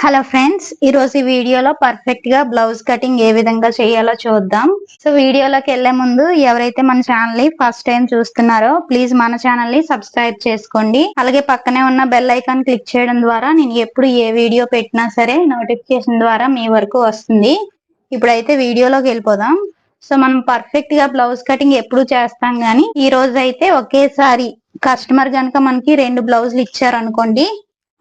Hello friends, ఈ రోజు ఈ వీడియోలో పర్ఫెక్ట్ గా బ్లౌజ్ కటింగ్ ఏ విధంగా చేయాలో చూద్దాం. సో వీడియోలోకి వెళ్లే ముందు ఎవరైతే మన ఛానల్ ని ఫస్ట్ టైం చూస్తున్నారో ప్లీజ్ మన ఛానల్ ని సబ్స్క్రైబ్ చేసుకోండి. అలాగే పక్కనే ఉన్న బెల్ ఐకాన్ క్లిక్ చేయడం ద్వారా నేను ఎప్పుడు ఏ వీడియో పెట్టినా సరే నోటిఫికేషన్ ద్వారా మీ వరకు వస్తుంది. ఇప్పుడైతే వీడియోలోకి వెళ్ళిపోదాం. సో మనం పర్ఫెక్ట్ గా బ్లౌజ్ కటింగ్ ఎప్పుడు చేస్తాం గానీ ఈ రోజు అయితే ఒకేసారి కస్టమర్ గనక మనకి 2 బ్లౌజులు ఇచ్చారనుకోండి,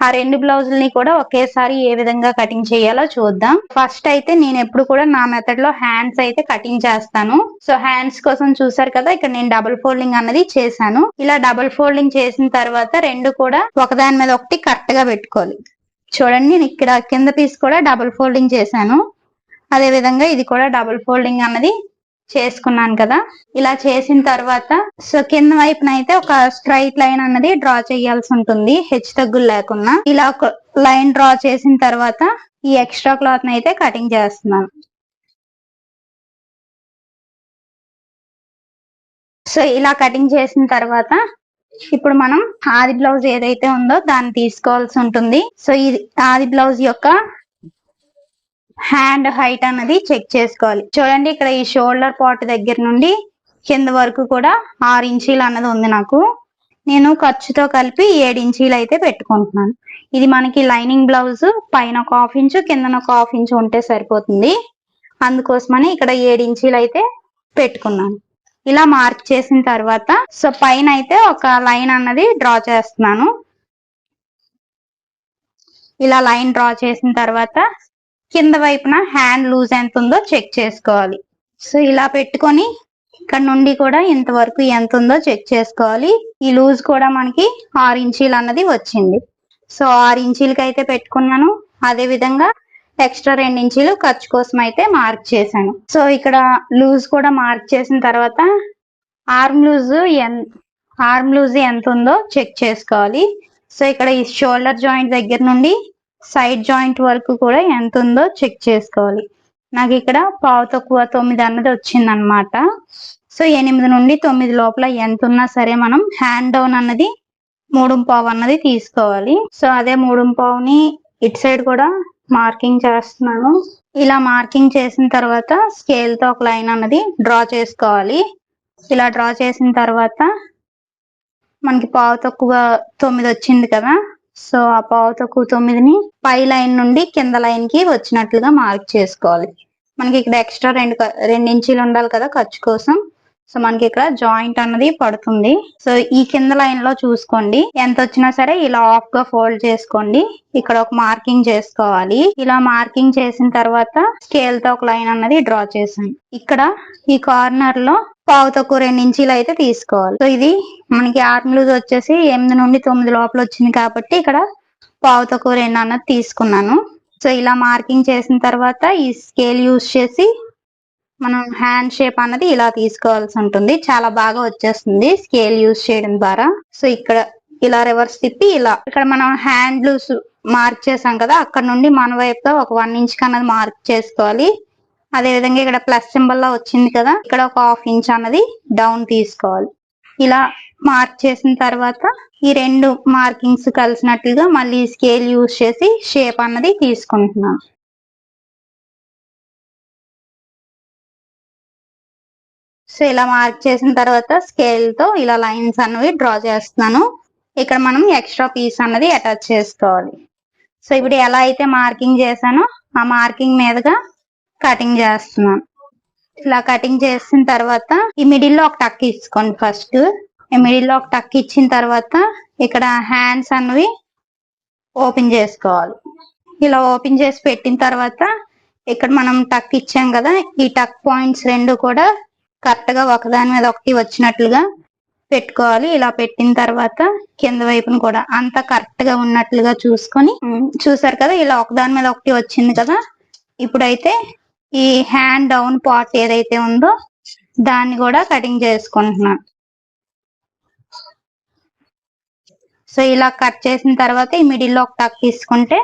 ఆ 2 బ్లౌజుల్ని కూడా ఒకేసారి ఏ విధంగా కటింగ్ చేయాలో చూద్దాం. ఫస్ట్ అయితే నేను ఎప్పుడు కూడా నా మెథడ్ లో హ్యాండ్స్ అయితే కటింగ్ చేస్తాను. సో హ్యాండ్స్ కోసం చూసారు కదా, ఇక్కడ నేను డబుల్ ఫోల్డింగ్ అన్నది చేశాను. ఇలా డబుల్ ఫోల్డింగ్ చేసిన తర్వాత 2 కూడా ఒకదాని మీద ఒకటి కరెక్ట్ గా పెట్టుకోవాలి. చూడండి, నేను ఇక్కడ కింద పీస్ కూడా డబుల్ ఫోల్డింగ్ చేశాను. అదే విధంగా ఇది కూడా డబుల్ ఫోల్డింగ్ అన్నది చేసుకున్నాను కదా. ఇలా చేసిన తర్వాత సో కింద వైపున అయితే ఒక స్ట్రైట్ లైన్ అన్నది డ్రా చేయాల్సి ఉంటుంది, హెచ్చు తగ్గులు లేకుండా. ఇలా ఒక లైన్ డ్రా చేసిన తర్వాత ఈ ఎక్స్ట్రా క్లాత్ ని అయితే కటింగ్ చేస్తున్నాను. సో ఇలా కటింగ్ చేసిన తర్వాత ఇప్పుడు మనం ఆది బ్లౌజ్ ఏదైతే ఉందో దాన్ని తీసుకోవాల్సి ఉంటుంది. సో ఇది ఆది బ్లౌజ్ యొక్క హ్యాండ్ హైట్ అన్నది చెక్ చేసుకోవాలి. చూడండి, ఇక్కడ ఈ షోల్డర్ పార్ట్ దగ్గర నుండి కింద వరకు కూడా 6 ఇంచీలు అన్నది ఉంది నాకు. నేను ఖర్చుతో కలిపి 7 ఇంచీలు అయితే పెట్టుకుంటున్నాను. ఇది మనకి లైనింగ్ బ్లౌజ్ పైన ఒక 1/2 ఇంచు కిందన ఒక 1/2 ఇంచు ఉంటే సరిపోతుంది. అందుకోసమని ఇక్కడ 7 ఇంచీలు అయితే పెట్టుకున్నాను. ఇలా మార్క్ చేసిన తర్వాత సో పైన అయితే ఒక లైన్ అన్నది డ్రా చేస్తున్నాను. ఇలా లైన్ డ్రా చేసిన తర్వాత కింద వైపున హ్యాండ్ లూజ్ ఎంత ఉందో చెక్ చేసుకోవాలి. సో ఇలా పెట్టుకొని ఇక్కడ నుండి కూడా ఇంతవరకు ఎంత ఉందో చెక్ చేసుకోవాలి. ఈ లూజ్ కూడా మనకి 6 ఇంచీలు అన్నది వచ్చింది. సో 6 ఇంచీలకి అయితే పెట్టుకున్నాను. అదే విధంగా ఎక్స్ట్రా 2 ఇంచీలు ఖర్చు కోసం అయితే మార్క్ చేశాను. సో ఇక్కడ లూజ్ కూడా మార్క్ చేసిన తర్వాత ఆర్మ్ లూజ్ ఎంత ఉందో చెక్ చేసుకోవాలి. సో ఇక్కడ ఈ షోల్డర్ జాయింట్ దగ్గర నుండి సైడ్ జాయింట్ వరకు కూడా ఎంత ఉందో చెక్ చేసుకోవాలి. నాకు ఇక్కడ 9.25 అన్నది వచ్చిందనమాట. సో 8 నుండి 9 లోపల ఎంత ఉన్నా సరే మనం హ్యాండ్ డౌన్ అన్నది 3.25 అన్నది తీసుకోవాలి. సో అదే 3.25ని ఇటు సైడ్ కూడా మార్కింగ్ చేస్తున్నాను. ఇలా మార్కింగ్ చేసిన తర్వాత స్కేల్ తో ఒక లైన్ అన్నది డ్రా చేసుకోవాలి. ఇలా డ్రా చేసిన తర్వాత మనకి 9.25 వచ్చింది కదా. సో ఆ 9.25ని పై లైన్ నుండి కింద లైన్ కి వచ్చినట్లుగా మార్క్ చేసుకోవాలి. మనకి ఇక్కడ ఎక్స్ట్రా 2 ఇంచీలు ఉండాలి కదా ఖర్చు కోసం. సో మనకి ఇక్కడ జాయింట్ అన్నది పడుతుంది. సో ఈ కింద లైన్ లో చూసుకోండి, ఎంత వచ్చినా సరే ఇలా ఆఫ్ గా ఫోల్డ్ చేసుకోండి. ఇక్కడ ఒక మార్కింగ్ చేసుకోవాలి. ఇలా మార్కింగ్ చేసిన తర్వాత స్కేల్ తో ఒక లైన్ అన్నది డ్రా చేసాను. ఇక్కడ ఈ కార్నర్ లో 2 ఇంచీలు అయితే తీసుకోవాలి. సో ఇది మనకి ఆర్మ్ లూజ్ వచ్చేసి 8 నుండి 9 లోపల వచ్చింది కాబట్టి ఇక్కడ 2 అన్నది తీసుకున్నాను. సో ఇలా మార్కింగ్ చేసిన తర్వాత ఈ స్కేల్ యూజ్ చేసి మనం హ్యాండ్ షేప్ అన్నది ఇలా తీసుకోవాల్సి ఉంటుంది. చాలా బాగా వచ్చేస్తుంది స్కేల్ యూజ్ చేయడం ద్వారా. సో ఇక్కడ ఇలా రివర్స్ తిప్పి ఇలా ఇక్కడ మనం హ్యాండ్ లూజ్ మార్క్ చేసాం కదా, అక్కడ నుండి మన వైపుగా ఒక 1 ఇంచ్ అన్నది మార్క్ చేసుకోవాలి. అదే విధంగా ఇక్కడ ప్లస్ సింబల్ లా వచ్చింది కదా, ఇక్కడ ఒక 1/2 ఇంచ్ అన్నది డౌన్ తీసుకోవాలి. ఇలా మార్క్ చేసిన తర్వాత ఈ 2 మార్కింగ్స్ కలిసినట్లుగా మళ్ళీ స్కేల్ యూజ్ చేసి షేప్ అన్నది తీసుకుంటున్నాను. సో ఇలా మార్క్ చేసిన తర్వాత స్కేల్ తో ఇలా లైన్స్ అన్నవి డ్రా చేస్తున్నాను. ఇక్కడ మనం ఎక్స్ట్రా పీస్ అన్నది అటాచ్ చేసుకోవాలి. సో ఇప్పుడు ఎలా అయితే మార్కింగ్ చేశానో ఆ మార్కింగ్ మీదుగా కటింగ్ చేస్తున్నాను. ఇలా కటింగ్ చేసిన తర్వాత ఈ మిడిల్ లో ఒక టక్ ఇచ్చుకోండి. ఫస్ట్ ఈ మిడిల్ లో ఒక టక్ ఇచ్చిన తర్వాత ఇక్కడ హ్యాండ్స్ అన్నవి ఓపెన్ చేసుకోవాలి. ఇలా ఓపెన్ చేసి పెట్టిన తర్వాత ఇక్కడ మనం టక్ ఇచ్చాం కదా, ఈ టక్ పాయింట్స్ 2 కూడా కరెక్ట్ గా ఒకదాని మీద ఒకటి వచ్చినట్లుగా పెట్టుకోవాలి. ఇలా పెట్టిన తర్వాత కింద వైపును కూడా అంతా కరెక్ట్ గా ఉన్నట్లుగా చూసుకొని చూసారు కదా, ఇలా ఒకదాని మీద ఒకటి వచ్చింది కదా. ఇప్పుడైతే ఈ హ్యాండ్ డౌన్ పార్ట్ ఏదైతే ఉందో దాన్ని కూడా కటింగ్ చేసుకుంటున్నాను. సో ఇలా కట్ చేసిన తర్వాత ఈ మిడిల్ లో ఒక టక్ తీసుకుంటే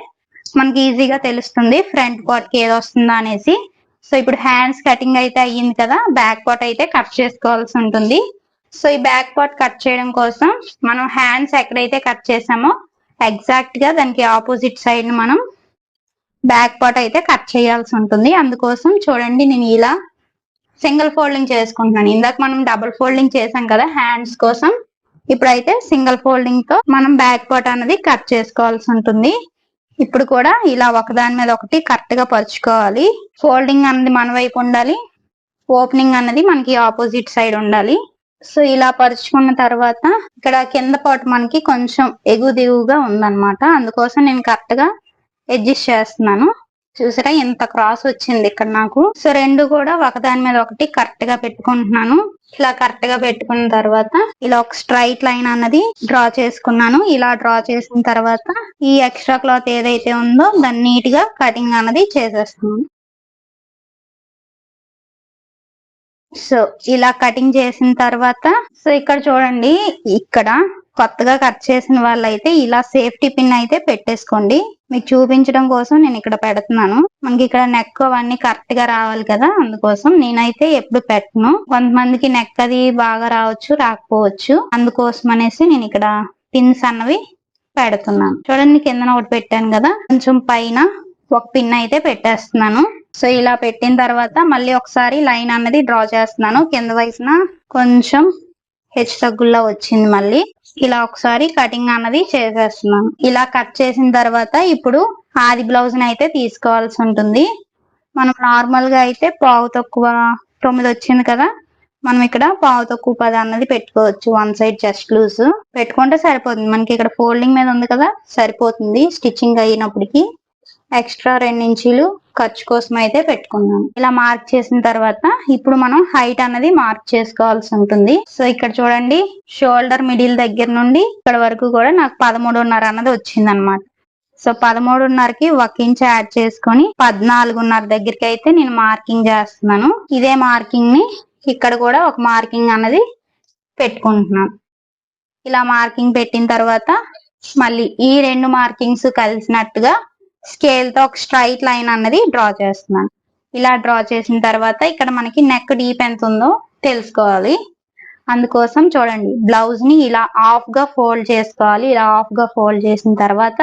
మనకి ఈజీగా తెలుస్తుంది ఫ్రంట్ పార్ట్ కి ఏది వస్తుందా అనేసి. సో ఇప్పుడు హ్యాండ్స్ కటింగ్ అయితే అయ్యింది కదా, బ్యాక్ పార్ట్ అయితే కట్ చేసుకోవాల్సి ఉంటుంది. సో ఈ బ్యాక్ పార్ట్ కట్ చేయడం కోసం మనం హ్యాండ్స్ ఎక్కడైతే కట్ చేసామో ఎగ్జాక్ట్ గా దానికి ఆపోజిట్ సైడ్ మనం బ్యాక్ పార్ట్ అయితే కట్ చేయాల్సి ఉంటుంది. అందుకోసం చూడండి నేను ఇలా సింగిల్ ఫోల్డింగ్ చేసుకుంటున్నాను. ఇందాక మనం డబుల్ ఫోల్డింగ్ చేసాం కదా హ్యాండ్స్ కోసం, ఇప్పుడైతే సింగిల్ ఫోల్డింగ్ తో మనం బ్యాక్ పార్ట్ అనేది కట్ చేసుకోవాల్సి ఉంటుంది. ఇప్పుడు కూడా ఇలా ఒకదాని మీద ఒకటి కరెక్ట్ గా పరుచుకోవాలి. ఫోల్డింగ్ అన్నది మన వైపు ఉండాలి, ఓపెనింగ్ అన్నది మనకి ఆపోజిట్ సైడ్ ఉండాలి. సో ఇలా పరుచుకున్న తర్వాత ఇక్కడ కింద పార్ట్ మనకి కొంచెం ఎగువ దిగువగా ఉందన్నమాట. అందుకోసం నేను కరెక్ట్ గా అడ్జస్ట్ చేస్తున్నాను. చూసారా ఎంత క్రాస్ వచ్చింది ఇక్కడ నాకు. సో రెండు కూడా ఒకదాని మీద ఒకటి కరెక్ట్ గా పెట్టుకుంటున్నాను. ఇలా కరెక్ట్ గా పెట్టుకున్న తర్వాత ఇలా ఒక స్ట్రైట్ లైన్ అన్నది డ్రా చేసుకున్నాను. ఇలా డ్రా చేసిన తర్వాత ఈ ఎక్స్ట్రా క్లాత్ ఏదైతే ఉందో దాన్ని నీట్ గా కటింగ్ అన్నది చేసేస్తున్నాను. సో ఇలా కటింగ్ చేసిన తర్వాత సో ఇక్కడ చూడండి, ఇక్కడ కొత్తగా కట్ చేసిన వాళ్ళైతే ఇలా సేఫ్టీ పిన్ అయితే పెట్టేసుకోండి. మీకు చూపించడం కోసం నేను ఇక్కడ పెడుతున్నాను. మనకి ఇక్కడ నెక్ అవన్నీ కరెక్ట్ గా రావాలి కదా, అందుకోసం నేనైతే ఎప్పుడు పెట్టను. కొంతమందికి నెక్ అది బాగా రావచ్చు, రాకపోవచ్చు. అందుకోసం అనేసి నేను ఇక్కడ పిన్స్ అన్నవి పెడుతున్నాను. చూడండి కిందన ఒకటి పెట్టాను కదా, కొంచెం పైన ఒక పిన్ అయితే పెట్టేస్తున్నాను. సో ఇలా పెట్టిన తర్వాత మళ్ళీ ఒకసారి లైన్ అన్నది డ్రా చేస్తున్నాను. కింద వైపున కొంచెం హెచ్చు తగ్గుల్లా వచ్చింది. మళ్ళీ ఇలా ఒకసారి కటింగ్ అన్నది చేసేస్తున్నాను. ఇలా కట్ చేసిన తర్వాత ఇప్పుడు ఆది బ్లౌజ్ అయితే తీసుకోవాల్సి ఉంటుంది. మనం నార్మల్ గా అయితే పావు తక్కువ 9 వచ్చింది కదా, మనం ఇక్కడ పావు తక్కువ 10 అన్నది పెట్టుకోవచ్చు. వన్ సైడ్ చెస్ట్ లూజ్ పెట్టుకుంటే సరిపోతుంది. మనకి ఇక్కడ ఫోల్డింగ్ మీద ఉంది కదా, సరిపోతుంది. స్టిచ్చింగ్ అయినప్పటికీ ఎక్స్ట్రా 2 ఇంచీలు ఖర్చు కోసం అయితే పెట్టుకున్నాను. ఇలా మార్క్ చేసిన తర్వాత ఇప్పుడు మనం హైట్ అన్నది మార్క్ చేసుకోవాల్సి ఉంటుంది. సో ఇక్కడ చూడండి, షోల్డర్ మిడిల్ దగ్గర నుండి ఇక్కడ వరకు కూడా నాకు 13.5 అన్నది వచ్చింది అనమాట. సో 13.5కి 1 ఇంచ్ యాడ్ చేసుకొని 14.5 దగ్గరికి అయితే నేను మార్కింగ్ చేస్తున్నాను. ఇదే మార్కింగ్ ని ఇక్కడ కూడా ఒక మార్కింగ్ అన్నది పెట్టుకుంటున్నాను. ఇలా మార్కింగ్ పెట్టిన తర్వాత మళ్ళీ ఈ 2 మార్కింగ్స్ కలిసినట్టుగా స్కేల్ తో ఒక స్ట్రైట్ లైన్ అన్నది డ్రా చేస్తున్నాను. ఇలా డ్రా చేసిన తర్వాత ఇక్కడ మనకి నెక్ డీప్ ఎంత ఉందో తెలుసుకోవాలి. అందుకోసం చూడండి, బ్లౌజ్ ని ఇలా హాఫ్ గా ఫోల్డ్ చేసుకోవాలి. ఇలా హాఫ్ గా ఫోల్డ్ చేసిన తర్వాత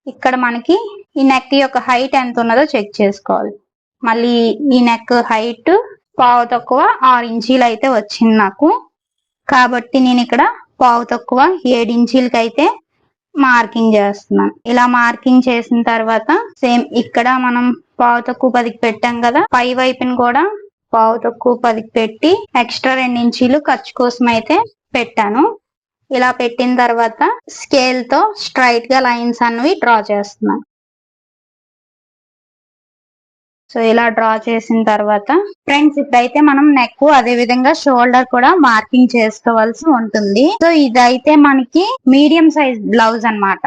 ఇక్కడ మనకి ఈ నెక్ యొక్క హైట్ ఎంత ఉన్నదో చెక్ చేసుకోవాలి. మళ్ళీ ఈ నెక్ హైట్ పావు తక్కువ 6 ఇంచీలు అయితే వచ్చింది నాకు. కాబట్టి నేను ఇక్కడ పావు తక్కువ 7 ఇంచీలకి అయితే మార్కింగ్ చేస్తున్నాను. ఇలా మార్కింగ్ చేసిన తర్వాత సేమ్ ఇక్కడ మనం పావు తక్కువ 10కి పెట్టాం కదా, పై వైపుని కూడా పావు తక్కువ 10కి పెట్టి ఎక్స్ట్రా 2 ఇంచీలు ఖర్చు కోసం అయితే పెట్టాను. ఇలా పెట్టిన తర్వాత స్కేల్ తో స్ట్రైట్ గా లైన్స్ అన్నవి డ్రా చేస్తున్నాను. సో ఇలా డ్రా చేసిన తర్వాత ఫ్రెండ్స్ ఇప్పుడైతే మనం నెక్ అదే విధంగా షోల్డర్ కూడా మార్కింగ్ చేసుకోవాల్సి ఉంటుంది. సో ఇదైతే మనకి మీడియం సైజ్ బ్లౌజ్ అన్నమాట.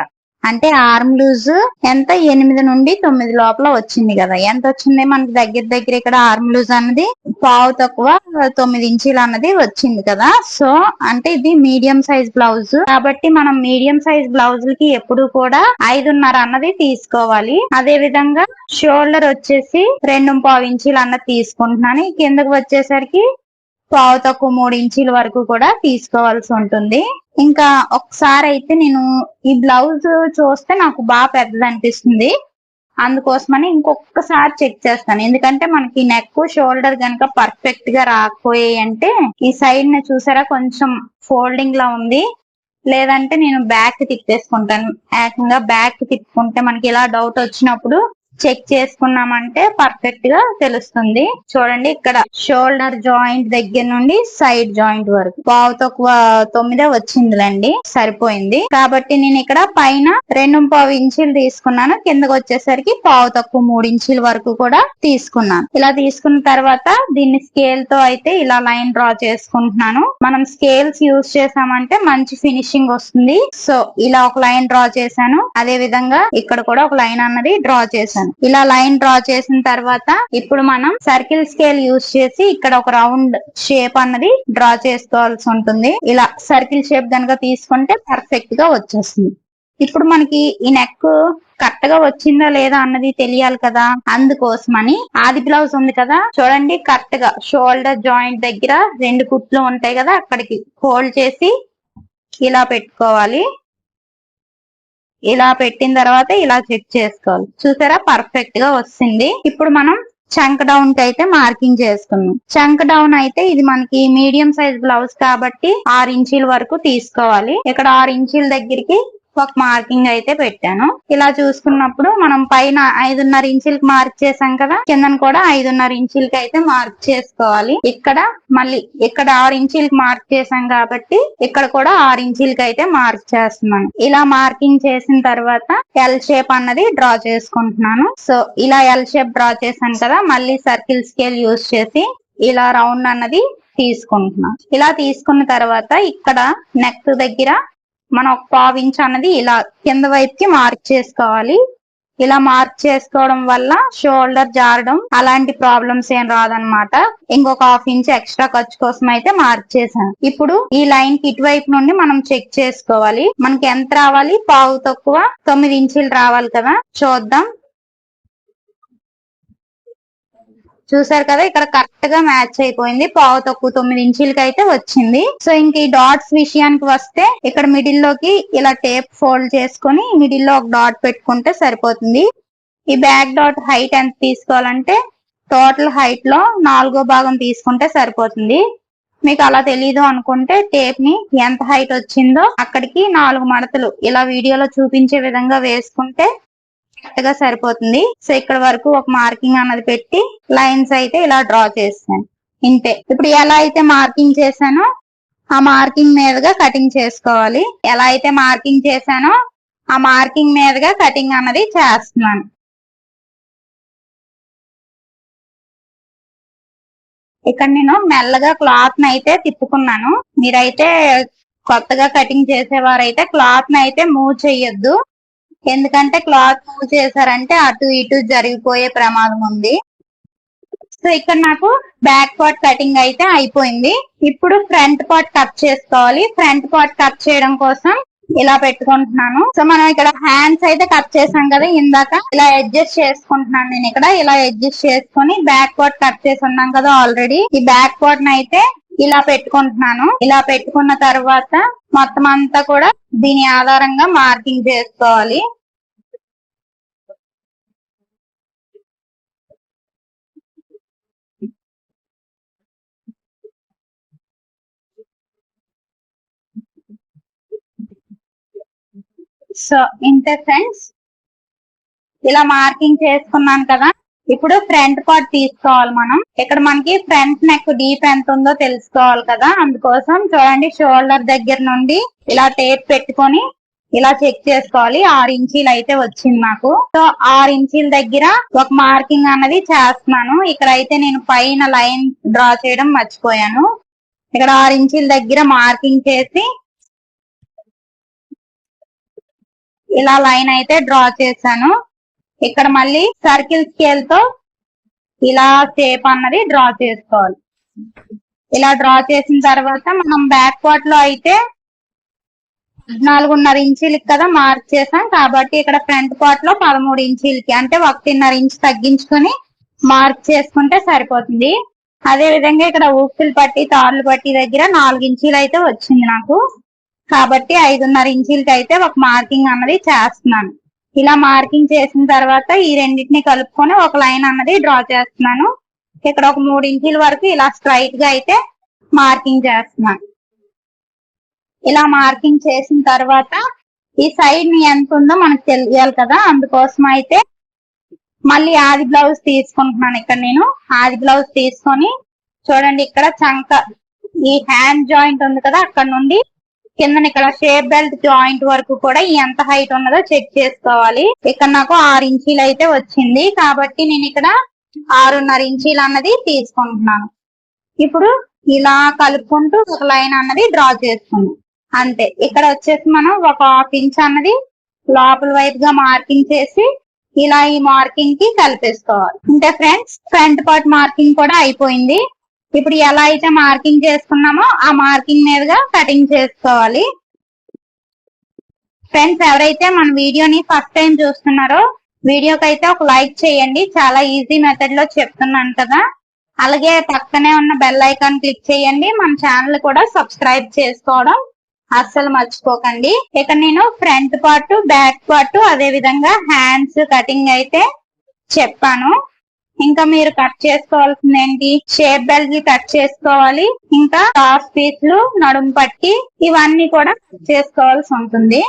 అంటే ఆర్మ్ లూజ్ ఎంత 8 నుండి 9 లోపల వచ్చింది కదా. ఎంత వచ్చింది మనకి దగ్గర ఇక్కడ ఆర్మ్ లూజ్ అన్నది పావు తక్కువ 9 ఇంచీలు అన్నది వచ్చింది కదా. సో అంటే ఇది మీడియం సైజ్ బ్లౌజ్ కాబట్టి మనం మీడియం సైజ్ బ్లౌజులకి ఎప్పుడు కూడా 5.5 అన్నది తీసుకోవాలి. అదే విధంగా షోల్డర్ వచ్చేసి 2.25 ఇంచీలు అన్నది తీసుకుంటున్నాను. కిందకి వచ్చేసరికి పావు తక్కువ 3 ఇంచీల వరకు కూడా తీసుకోవాల్సి ఉంటుంది. ఇంకా ఒకసారి అయితే నేను ఈ బ్లౌజ్ చూస్తే నాకు బాగా పెద్దది అనిపిస్తుంది. అందుకోసమని ఇంకొకసారి చెక్ చేస్తాను. ఎందుకంటే మనకి నెక్ షోల్డర్ కనుక పర్ఫెక్ట్ గా రాకపోయాయి అంటే ఈ సైడ్ ని చూసారా కొంచెం ఫోల్డింగ్ లా ఉంది, లేదంటే నేను బ్యాక్ తిప్పేసుకుంటాను. ఏకంగా బ్యాక్ తిప్పుకుంటే మనకి ఇలా డౌట్ వచ్చినప్పుడు చెక్ చేసుకున్నామంటే పర్ఫెక్ట్ గా తెలుస్తుంది. చూడండి ఇక్కడ షోల్డర్ జాయింట్ దగ్గర నుండి సైడ్ జాయింట్ వరకు పావు తక్కువ 9 వచ్చిందిలేండి, సరిపోయింది. కాబట్టి నేను ఇక్కడ పైన 2.25 ఇంచీలు తీసుకున్నాను, కిందకి వచ్చేసరికి పావు తక్కువ 3 ఇంచీల వరకు కూడా తీసుకున్నాను. ఇలా తీసుకున్న తర్వాత దీన్ని స్కేల్ తో అయితే ఇలా లైన్ డ్రా చేసుకుంటున్నాను. మనం స్కేల్స్ యూజ్ చేసామంటే మంచి ఫినిషింగ్ వస్తుంది. సో ఇలా ఒక లైన్ డ్రా చేశాను. అదే విధంగా ఇక్కడ కూడా ఒక లైన్ అన్నది డ్రా చేశాను. ఇలా లైన్ డ్రా చేసిన తర్వాత ఇప్పుడు మనం సర్కిల్ స్కేల్ యూజ్ చేసి ఇక్కడ ఒక రౌండ్ షేప్ అన్నది డ్రా చేసుకోవాల్సి ఉంటుంది. ఇలా సర్కిల్ షేప్ కనుక తీసుకుంటే పర్ఫెక్ట్ గా వచ్చేస్తుంది. ఇప్పుడు మనకి ఈ నెక్ కరెక్ట్ గా వచ్చిందా లేదా అన్నది తెలియాలి కదా, అందుకోసమని ఆది బ్లౌజ్ ఉంది కదా చూడండి, కరెక్ట్ గా షోల్డర్ జాయింట్ దగ్గర 2 కుట్లు ఉంటాయి కదా, అక్కడికి ఫోల్డ్ చేసి ఇలా పెట్టుకోవాలి. ఇలా పెట్టిన తర్వాత ఇలా చెక్ చేసుకోవాలి. చూసారా పర్ఫెక్ట్ గా వస్తుంది. ఇప్పుడు మనం చంక్ డౌన్ కి అయితే మార్కింగ్ చేసుకున్నాం. చంక్ డౌన్ అయితే ఇది మనకి మీడియం సైజ్ బ్లౌజ్ కాబట్టి 6 ఇంచీల వరకు తీసుకోవాలి. ఇక్కడ 6 ఇంచీల దగ్గరికి ఒక మార్కింగ్ అయితే పెట్టాను. ఇలా చూసుకున్నప్పుడు మనం పైన 5.5 ఇంచులకి మార్క్ చేసాం కదా, కిందన కూడా 5.5 ఇంచులకి అయితే మార్క్ చేసుకోవాలి. ఇక్కడ మళ్ళీ ఇక్కడ 6 ఇంచులకి మార్క్ చేసాం కాబట్టి ఇక్కడ కూడా 6 ఇంచులకి అయితే మార్క్ చేస్తున్నాను. ఇలా మార్కింగ్ చేసిన తర్వాత ఎల్ షేప్ అన్నది డ్రా చేసుకుంటున్నాను. సో ఇలా ఎల్ షేప్ డ్రా చేశాను కదా, మళ్ళీ సర్కిల్ స్కేల్ యూజ్ చేసి ఇలా రౌండ్ అన్నది తీసుకుంటున్నాను. ఇలా తీసుకున్న తర్వాత ఇక్కడ నెక్ దగ్గర మనం ఒక 1/4 ఇంచ్ అన్నది ఇలా కింద వైపుకి మార్క్ చేసుకోవాలి. ఇలా మార్క్ చేసుకోవడం వల్ల షోల్డర్ జారడం అలాంటి ప్రాబ్లమ్స్ ఏం రాదనమాట. ఇంకొక 1/2 ఇంచ్ ఎక్స్ట్రా ఖర్చు కోసం అయితే మార్క్ చేశాను. ఇప్పుడు ఈ లైన్ కి ఇటువైపు నుండి మనం చెక్ చేసుకోవాలి. మనకి ఎంత రావాలి? పావు తక్కువ 9 ఇంచులు రావాలి కదా. చూద్దాం. చూసారు కదా, ఇక్కడ కరెక్ట్ గా మ్యాచ్ అయిపోయింది. పావు తక్కువ 9 ఇంచులకి అయితే వచ్చింది. సో ఇంక ఈ డాట్స్ విషయానికి వస్తే ఇక్కడ మిడిల్ లోకి ఇలా టేప్ ఫోల్డ్ చేసుకొని మిడిల్ లో ఒక డాట్ పెట్టుకుంటే సరిపోతుంది. ఈ బ్యాక్ డాట్ హైట్ ఎంత తీసుకోవాలంటే టోటల్ హైట్ లో 4వ భాగం తీసుకుంటే సరిపోతుంది. మీకు అలా తెలీదు అనుకుంటే టేప్ ని ఎంత హైట్ వచ్చిందో అక్కడికి 4 మడతలు ఇలా వీడియోలో చూపించే విధంగా వేసుకుంటే కరెక్ట్ గా సరిపోతుంది. సో ఇక్కడ వరకు ఒక మార్కింగ్ అన్నది పెట్టి లైన్స్ అయితే ఇలా డ్రా చేస్తాను. ఇంతే. ఇప్పుడు ఎలా అయితే మార్కింగ్ చేశానో ఆ మార్కింగ్ మీదుగా కటింగ్ చేసుకోవాలి. ఎలా అయితే మార్కింగ్ చేశానో ఆ మార్కింగ్ మీదుగా కటింగ్ అన్నది చేస్తున్నాను. ఇక్కడ నేను మెల్లగా క్లాత్ ని అయితే తిప్పుకున్నాను. మీరైతే కొత్తగా కటింగ్ చేసేవారైతే క్లాత్ ని అయితే మూవ్ చేయొద్దు. ఎందుకంటే క్లాత్ మూవ్ చేశారంటే అటు ఇటు జరిగిపోయే ప్రమాదం ఉంది. సో ఇక్కడ నాకు బ్యాక్ పార్ట్ కటింగ్ అయితే అయిపోయింది. ఇప్పుడు ఫ్రంట్ పార్ట్ కట్ చేసుకోవాలి. ఫ్రంట్ పార్ట్ కట్ చేయడం కోసం ఇలా పెట్టుకుంటున్నాను. సో మనం ఇక్కడ హ్యాండ్స్ అయితే కట్ చేసాం కదా ఇందాక, ఇలా అడ్జస్ట్ చేసుకుంటున్నాను. నేను ఇక్కడ ఇలా అడ్జస్ట్ చేసుకుని బ్యాక్ పార్ట్ కట్ చేసి ఉన్నాం కదా ఆల్రెడీ, ఈ బ్యాక్ పార్ట్ ని అయితే ఇలా పెట్టుకుంటున్నాను. ఇలా పెట్టుకున్న తర్వాత మొత్తం అంతా కూడా దీని ఆధారంగా మార్కింగ్ చేసుకోవాలి. సో ఇంతే ఫ్రెండ్స్, ఇలా మార్కింగ్ చేసుకున్నాను కదా. ఇప్పుడు ఫ్రంట్ పార్ట్ తీసుకోవాలి మనం. ఇక్కడ మనకి ఫ్రంట్ నెక్ డీప్ ఎంత ఉందో తెలుసుకోవాలి కదా, అందుకోసం చూడండి షోల్డర్ దగ్గర నుండి ఇలా టేప్ పెట్టుకొని ఇలా చెక్ చేసుకోవాలి. 6 ఇంచీలు అయితే వచ్చింది నాకు. సో 6 ఇంచీల దగ్గర ఒక మార్కింగ్ అన్నది చేస్తున్నాను. ఇక్కడ అయితే నేను పైన లైన్ డ్రా చేయడం మర్చిపోయాను. ఇక్కడ 6 ఇంచీల దగ్గర మార్కింగ్ చేసి ఇలా లైన్ అయితే డ్రా చేశాను. ఇక్కడ మళ్ళీ సర్కిల్ స్కేల్ తో ఇలా షేప్ అన్నది డ్రా చేసుకోవాలి. ఇలా డ్రా చేసిన తర్వాత మనం బ్యాక్ పార్ట్ లో అయితే 14.5 ఇంచీలకి కదా మార్క్ చేసాం, కాబట్టి ఇక్కడ ఫ్రంట్ పార్ట్ లో 13 ఇంచీలకి అంటే 1.5 ఇంచ్ తగ్గించుకొని మార్క్ చేసుకుంటే సరిపోతుంది. అదే విధంగా ఇక్కడ ఊక్సులు పట్టి తాళ్ళు పట్టి దగ్గర 4 ఇంచీలు అయితే వచ్చింది నాకు, కాబట్టి 5.5 ఇంచీలకి అయితే ఒక మార్కింగ్ అన్నది చేస్తున్నాను. ఇలా మార్కింగ్ చేసిన తర్వాత ఈ రెండింటిని కలుపుకొని ఒక లైన్ అన్నది డ్రా చేస్తున్నాను. ఇక్కడ ఒక 3 ఇంచీల వరకు ఇలా స్ట్రైట్ గా అయితే మార్కింగ్ చేస్తున్నాను. ఇలా మార్కింగ్ చేసిన తర్వాత ఈ సైడ్ ని ఎంత ఉందో మనకు తెలియాలి కదా, అందుకోసం అయితే మళ్ళీ ఆది బ్లౌజ్ తీసుకుంటున్నాను. ఇక్కడ నేను ఆది బ్లౌజ్ తీసుకొని చూడండి, ఇక్కడ చంక ఈ హ్యాండ్ జాయింట్ ఉంది కదా, అక్కడ నుండి కింద ఇక్కడ షేప్ బెల్ట్ జాయింట్ వరకు కూడా ఎంత హైట్ ఉన్నదో చెక్ చేసుకోవాలి. ఇక్కడ నాకు 6 ఇంచీలు అయితే వచ్చింది, కాబట్టి నేను ఇక్కడ 6.5 ఇంచీలు అన్నది తీసుకుంటున్నాను. ఇప్పుడు ఇలా కలుపుకుంటూ ఒక లైన్ అన్నది డ్రా చేసుకున్నాం. అంతే. ఇక్కడ వచ్చేసి మనం ఒక 1/2 ఇంచ్ అన్నది లోపల వైపుగా మార్కింగ్ చేసి ఇలా ఈ మార్కింగ్ కి కలిపేసుకోవాలి. అంటే ఫ్రెండ్స్, ఫ్రంట్ పార్ట్ మార్కింగ్ కూడా అయిపోయింది. ఇప్పుడు ఎలా అయితే మార్కింగ్ చేసుకున్నామో ఆ మార్కింగ్ మీదుగా కటింగ్ చేసుకోవాలి. ఫ్రెండ్స్, ఎవరైతే మన వీడియోని ఫస్ట్ టైం చూస్తున్నారో వీడియోకి అయితే ఒక లైక్ చేయండి. చాలా ఈజీ మెథడ్ లో చెప్తున్నాను కదా. అలాగే పక్కనే ఉన్న బెల్ ఐకాన్ క్లిక్ చేయండి. మన ఛానల్ కూడా సబ్స్క్రైబ్ చేసుకోవడం అస్సలు మర్చిపోకండి. ఇక నేను ఫ్రంట్ పార్ట్, బ్యాక్ పార్ట్, అదే విధంగా హ్యాండ్స్ కటింగ్ అయితే చెప్పాను. ఇంకా మీరు కట్ చేసుకోవాల్సింది ఏంటి, షేప్ బెల్ట్ కి కట్ చేసుకోవాలి, ఇంకా టాప్ పీస్లు, నడుము పట్టి, ఇవన్నీ కూడా కట్ చేసుకోవాల్సి ఉంటుంది.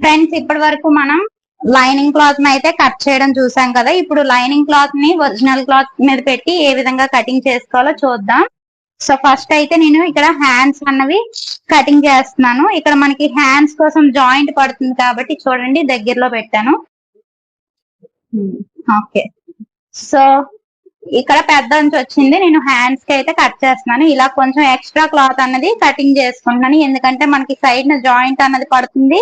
ఫ్రెండ్స్, ఇప్పటి వరకు మనం లైనింగ్ క్లాత్ అయితే కట్ చేయడం చూసాం కదా. ఇప్పుడు లైనింగ్ క్లాత్ ని ఒరిజినల్ క్లాత్ మీద పెట్టి ఏ విధంగా కటింగ్ చేసుకోవాలో చూద్దాం. సో ఫస్ట్ అయితే నేను ఇక్కడ హ్యాండ్స్ అన్నవి కటింగ్ చేస్తున్నాను. ఇక్కడ మనకి హ్యాండ్స్ కోసం జాయింట్ పడుతుంది కాబట్టి చూడండి, దగ్గరలో పెట్టాను. ఓకే, సో ఇక్కడ పెద్ద నుంచి వచ్చింది, నేను హ్యాండ్స్ కి అయితే కట్ చేస్తున్నాను. ఇలా కొంచెం ఎక్స్ట్రా క్లాత్ అన్నది కటింగ్ చేసుకుంటున్నాను, ఎందుకంటే మనకి సైడ్ జాయింట్ అన్నది పడుతుంది.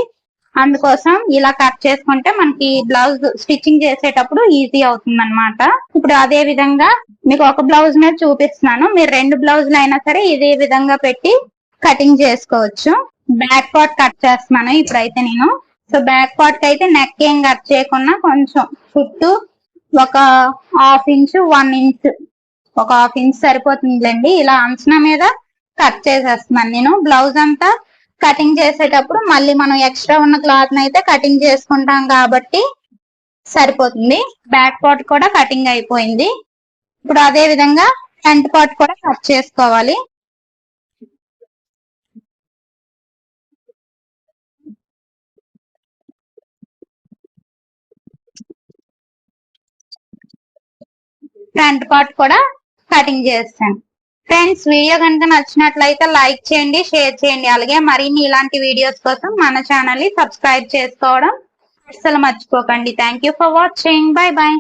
అందుకోసం ఇలా కట్ చేసుకుంటే మనకి బ్లౌజ్ స్టిచ్చింగ్ చేసేటప్పుడు ఈజీ అవుతుంది అనమాట. ఇప్పుడు అదే విధంగా మీకు ఒక బ్లౌజ్ మీద చూపిస్తున్నాను, మీరు 2 బ్లౌజులు అయినా సరే ఇదే విధంగా పెట్టి కటింగ్ చేసుకోవచ్చు. బ్యాక్ పార్ట్ కట్ చేస్తున్నాను ఇప్పుడైతే నేను. సో బ్యాక్ పార్ట్ అయితే నెక్ ఏం కట్ చేయకుండా కొంచెం చుట్టూ ఒక 1/2 ఇంచ్ 1 ఇంచ్, ఒక 1/2 ఇంచ్ సరిపోతుందిలేండి. ఇలా అంచనా మీద కట్ చేసేస్తున్నాను నేను. బ్లౌజ్ అంతా కటింగ్ చేసేటప్పుడు మళ్ళీ మనం ఎక్స్ట్రా ఉన్న క్లాత్ అయితే కటింగ్ చేసుకుంటాం కాబట్టి సరిపోతుంది. బ్యాక్ పార్ట్ కూడా కటింగ్ అయిపోయింది. ఇప్పుడు అదే విధంగా ఫ్రంట్ పార్ట్ కూడా కట్ చేసుకోవాలి. ఫ్రంట్ పార్ట్ కూడా కటింగ్ చేస్తాను. ఫ్రెండ్స్, వీడియో కనుక నచ్చినట్లయితే లైక్ చేయండి, షేర్ చేయండి. అలాగే మరిన్ని ఇలాంటి వీడియోస్ కోసం మన ఛానల్ ని సబ్స్క్రైబ్ చేసుకోవడం అస్సలు మర్చిపోకండి. Thank you for watching. By by.